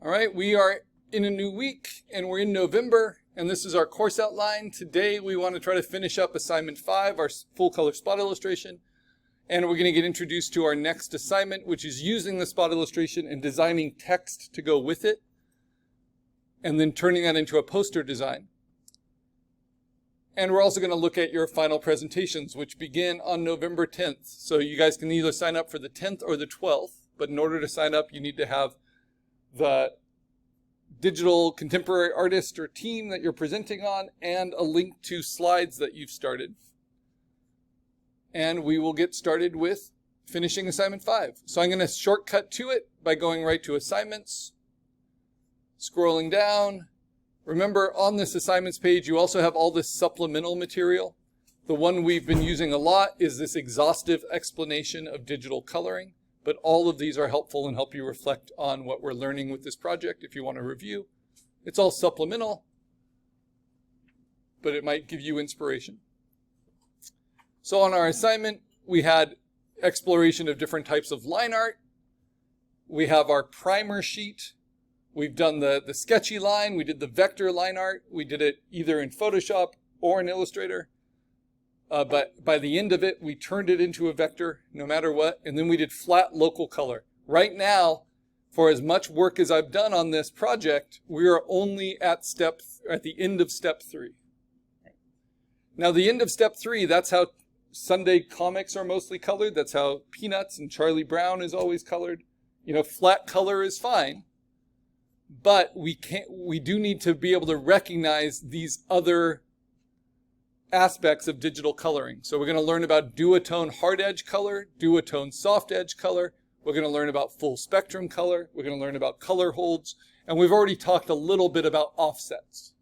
All right, we are in a new week and we're in November, and this is our course outline. Today we want to try to finish up assignment 5, our full color spot illustration, and we're going to get introduced to our next assignment, which is using the spot illustration and designing text to go with it, and then turning that into a poster design. And we're also going to look at your final presentations, which begin on November 10th. So you guys can either sign up for the 10th or the 12th, but in order to sign up, you need to have the digital contemporary artist or team that you're presenting on and a link to slides that you've started. And we will get started with finishing assignment 5. So I'm going to shortcut to it by going right to assignments, scrolling down. Remember, on this assignments page, you also have all this supplemental material. The one we've been using a lot is this exhaustive explanation of digital coloring. But all of these are helpful and help you reflect on what we're learning with this project if you want to review. It's all supplemental, but it might give you inspiration. So on our assignment, we had exploration of different types of line art. We have our primer sheet. We've done the sketchy line. We did the vector line art. We did it either in Photoshop or in Illustrator. But by the end of it, we turned it into a vector no matter what. And then we did flat local color. Right now, for as much work as I've done on this project, we are only at the end of step 3. Now, the end of step 3, that's how Sunday comics are mostly colored. That's how Peanuts and Charlie Brown is always colored. You know, flat color is fine. But we do need to be able to recognize these other aspects of digital coloring. So we're going to learn about duotone hard edge color, duotone soft edge color. We're going to learn about full spectrum color. We're going to learn about color holds. And we've already talked a little bit about offsets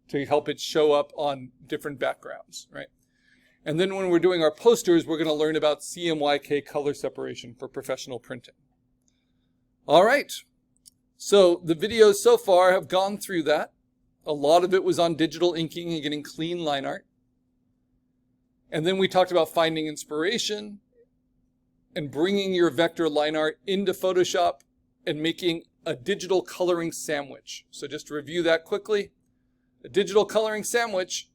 to help it show up on different backgrounds, right? And then when we're doing our posters, we're going to learn about CMYK color separation for professional printing. All right. So the videos so far have gone through that. A lot of it was on digital inking and getting clean line art. And then we talked about finding inspiration and bringing your vector line art into Photoshop and making a digital coloring sandwich. So just to review that quickly, a digital coloring sandwich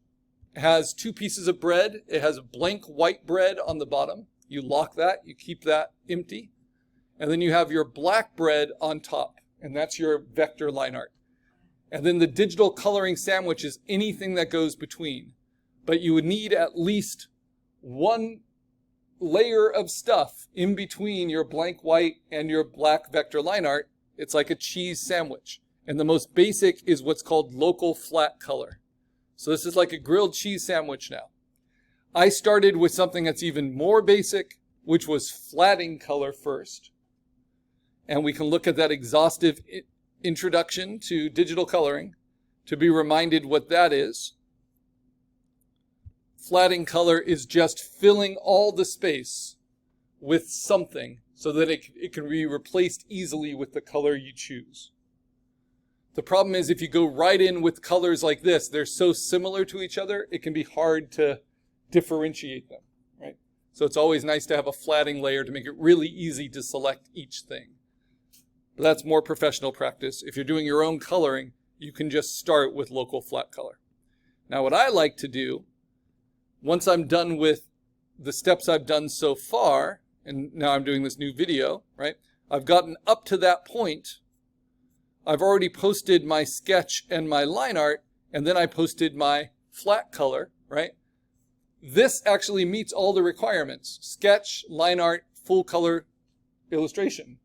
has 2 pieces of bread. It has a blank white bread on the bottom. You lock that, you keep that empty. And then you have your black bread on top, and that's your vector line art. And then the digital coloring sandwich is anything that goes between. But you would need at least one layer of stuff in between your blank white and your black vector line art. It's like a cheese sandwich. And the most basic is what's called local flat color. So this is like a grilled cheese sandwich now. I started with something that's even more basic, which was flatting color first. And we can look at that exhaustive introduction to digital coloring to be reminded what that is. Flatting color is just filling all the space with something so that it can be replaced easily with the color you choose. The problem is if you go right in with colors like this, they're so similar to each other, it can be hard to differentiate them, right? So it's always nice to have a flatting layer to make it really easy to select each thing. But that's more professional practice. If you're doing your own coloring, you can just start with local flat color. Now what I like to do, once I'm done with the steps I've done so far, and now I'm doing this new video, right? I've gotten up to that point. I've already posted my sketch and my line art, and then I posted my flat color, right? This actually meets all the requirements. Sketch, line art, full color illustration.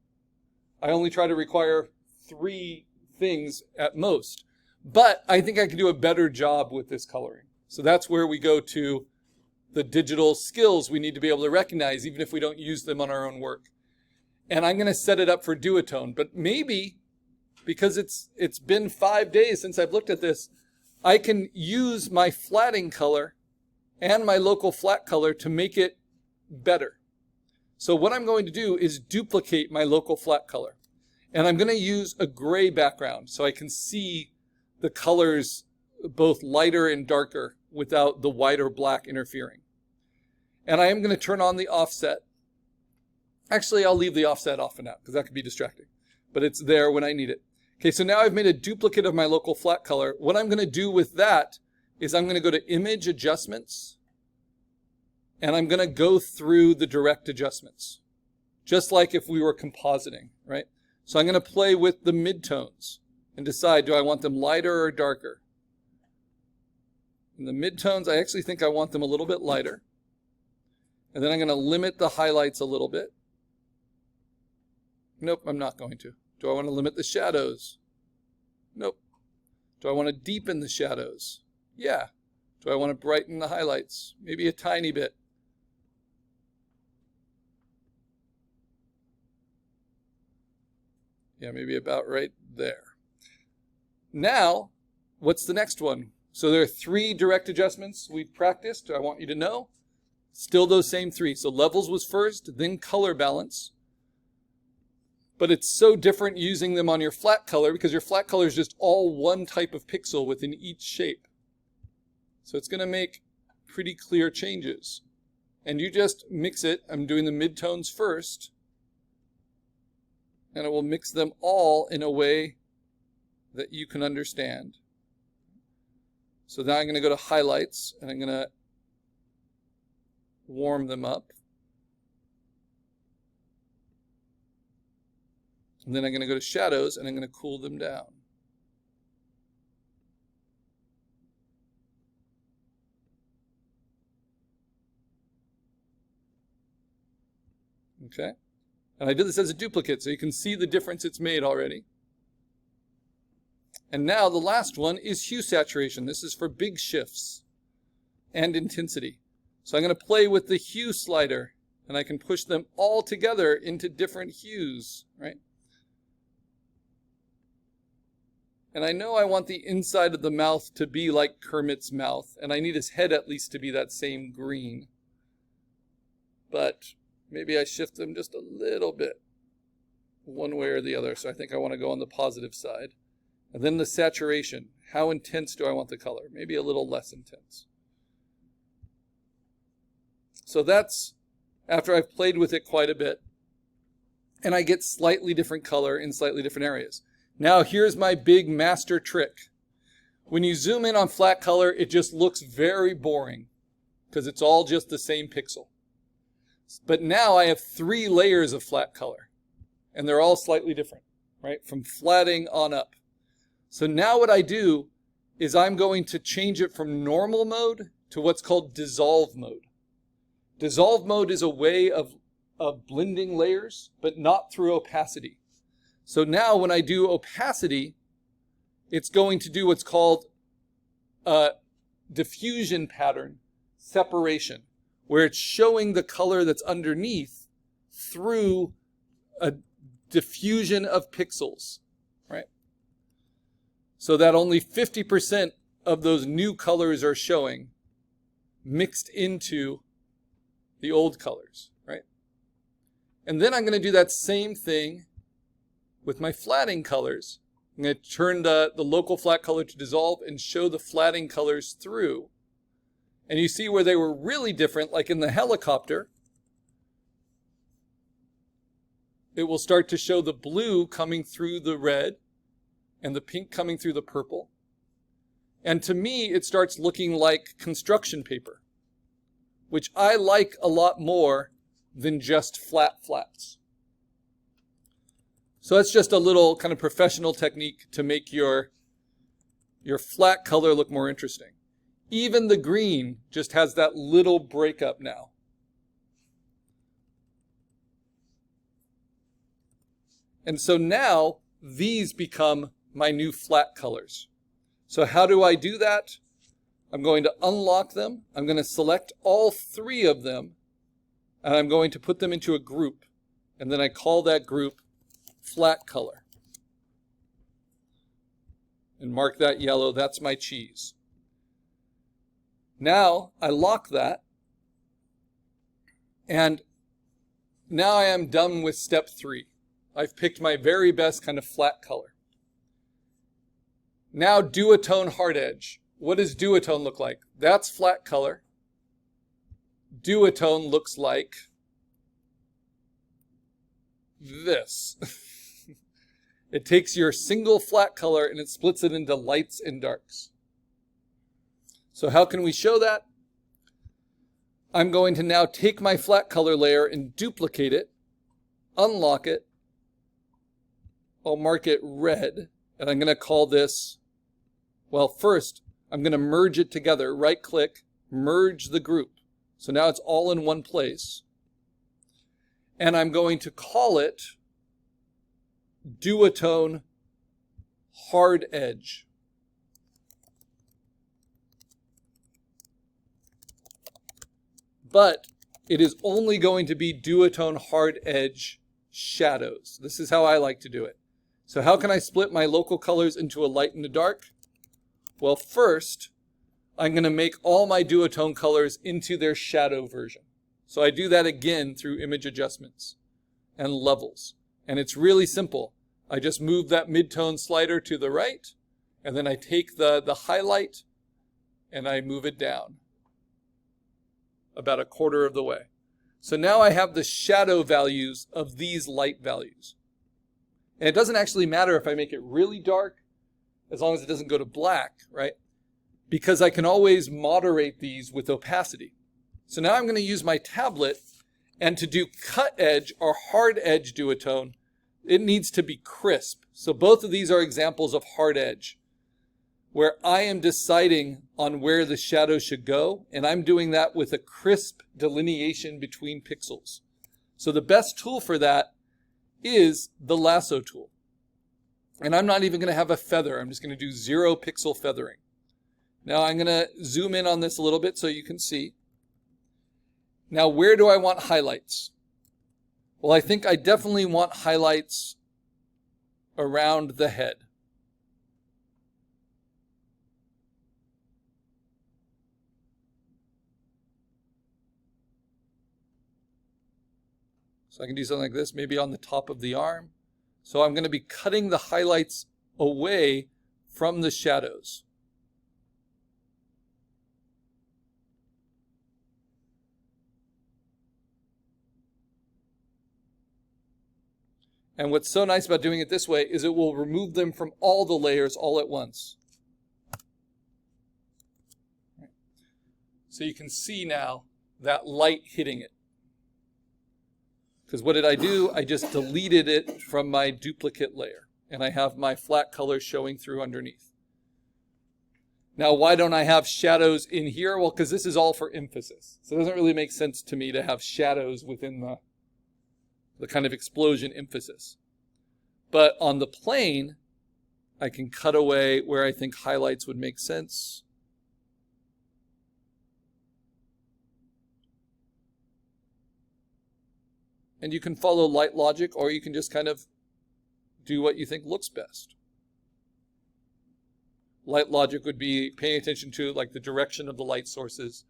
I only try to require 3 things at most. But I think I can do a better job with this coloring. So that's where we go to the digital skills we need to be able to recognize, even if we don't use them on our own work. And I'm going to set it up for duotone. But maybe, because it's been 5 days since I've looked at this, I can use my flatting color and my local flat color to make it better. So what I'm going to do is duplicate my local flat color. And I'm going to use a gray background so I can see the colors both lighter and darker without the white or black interfering. And I am going to turn on the offset. Actually, I'll leave the offset off for now because that could be distracting. But it's there when I need it. Okay, so now I've made a duplicate of my local flat color. What I'm going to do with that is I'm going to go to Image Adjustments, and I'm going to go through the direct adjustments, just like if we were compositing, right? So I'm going to play with the midtones and decide, do I want them lighter or darker? In the midtones, I actually think I want them a little bit lighter. And then I'm going to limit the highlights a little bit. Nope, I'm not going to. Do I want to limit the shadows? Nope. Do I want to deepen the shadows? Yeah. Do I want to brighten the highlights? Maybe a tiny bit. Yeah, maybe about right there. Now, what's the next one? So there are 3 direct adjustments we've practiced. I want you to know. Still those same 3. So levels was first, then color balance. But it's so different using them on your flat color because your flat color is just all one type of pixel within each shape. So it's going to make pretty clear changes. And you just mix it. I'm doing the midtones first. And it will mix them all in a way that you can understand. So now I'm going to go to highlights and I'm going to warm them up. And then I'm going to go to shadows and I'm going to cool them down. Okay. And I did this as a duplicate so you can see the difference it's made already. And now the last one is hue saturation. This is for big shifts and intensity. So I'm going to play with the hue slider and I can push them all together into different hues, right? And I know I want the inside of the mouth to be like Kermit's mouth, and I need his head at least to be that same green. But maybe I shift them just a little bit, one way or the other. So I think I want to go on the positive side. And then the saturation. How intense do I want the color? Maybe a little less intense. So that's after I've played with it quite a bit. And I get slightly different color in slightly different areas. Now here's my big master trick. When you zoom in on flat color, it just looks very boring because it's all just the same pixel. But now I have 3 layers of flat color and they're all slightly different, right? From flatting on up. So now what I do is I'm going to change it from normal mode to what's called dissolve mode. Dissolve mode is a way of blending layers, but not through opacity. So now when I do opacity, it's going to do what's called a diffusion pattern separation, where it's showing the color that's underneath through a diffusion of pixels, right? So that only 50% of those new colors are showing mixed into the old colors, right? And then I'm going to do that same thing with my flatting colors. I'm going to turn the local flat color to dissolve and show the flatting colors through. And you see where they were really different, like in the helicopter, it will start to show the blue coming through the red and the pink coming through the purple. And to me, it starts looking like construction paper, which I like a lot more than just flat flats. So that's just a little kind of professional technique to make your flat color look more interesting. Even the green just has that little breakup now. And so now these become my new flat colors. So how do I do that? I'm going to unlock them. I'm going to select all 3 of them, and I'm going to put them into a group. And then I call that group flat color. And mark that yellow. That's my cheese. Now I lock that. And now I am done with step 3. I've picked my very best kind of flat color. Now Duotone hard edge. What does Duotone look like? That's flat color. Duotone looks like this. It takes your single flat color and it splits it into lights and darks. So how can we show that? I'm going to now take my flat color layer and duplicate it, unlock it. I'll mark it red, and I'm going to call this, well, first, I'm going to merge it together. Right click, merge the group. So now it's all in one place. And I'm going to call it Duotone Hard Edge. But it is only going to be Duotone Hard Edge shadows. This is how I like to do it. So how can I split my local colors into a light and a dark? Well, first, I'm going to make all my duotone colors into their shadow version. So I do that again through image adjustments and levels. And it's really simple. I just move that midtone slider to the right, and then I take the highlight and I move it down about a quarter of the way. So now I have the shadow values of these light values. And it doesn't actually matter if I make it really dark, as long as it doesn't go to black, right? Because I can always moderate these with opacity. So now I'm going to use my tablet, and to do cut edge or hard edge duotone, it needs to be crisp. So both of these are examples of hard edge, where I am deciding on where the shadow should go, and I'm doing that with a crisp delineation between pixels. So the best tool for that is the lasso tool. And I'm not even going to have a feather. I'm just going to do 0 pixel feathering. Now I'm going to zoom in on this a little bit so you can see. Now where do I want highlights? Well, I think I definitely want highlights around the head. So I can do something like this, maybe on the top of the arm. So I'm going to be cutting the highlights away from the shadows. And what's so nice about doing it this way is it will remove them from all the layers all at once. So you can see now that light hitting it. Because what did I do? I just deleted it from my duplicate layer. And I have my flat color showing through underneath. Now, why don't I have shadows in here? Well, because this is all for emphasis. So it doesn't really make sense to me to have shadows within the kind of explosion emphasis. But on the plane, I can cut away where I think highlights would make sense. And you can follow light logic, or you can just kind of do what you think looks best. Light logic would be paying attention to like the direction of the light sources,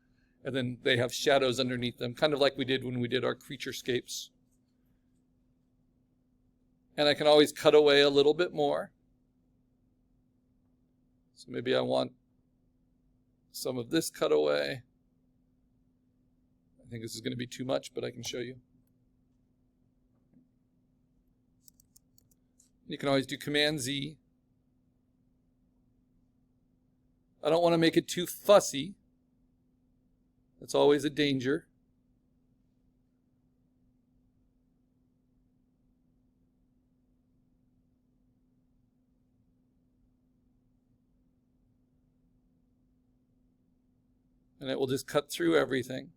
and then they have shadows underneath them, kind of like we did when we did our creaturescapes. And I can always cut away a little bit more. So maybe I want some of this cut away. I think this is going to be too much, but I can show you. You can always do Command Z. I don't want to make it too fussy. That's always a danger. And it will just cut through everything.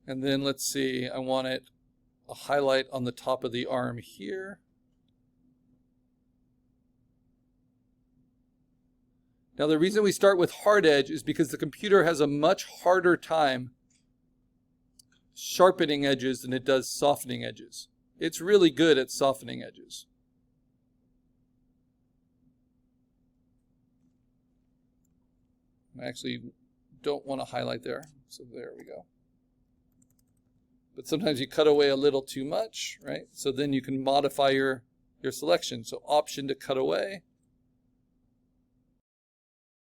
And then let's see, I want it a highlight on the top of the arm here. Now the reason we start with hard edge is because the computer has a much harder time sharpening edges than it does softening edges. It's really good at softening edges. I actually don't want to highlight there, so there we go. But sometimes you cut away a little too much, right? So then you can modify your selection. So Option to cut away.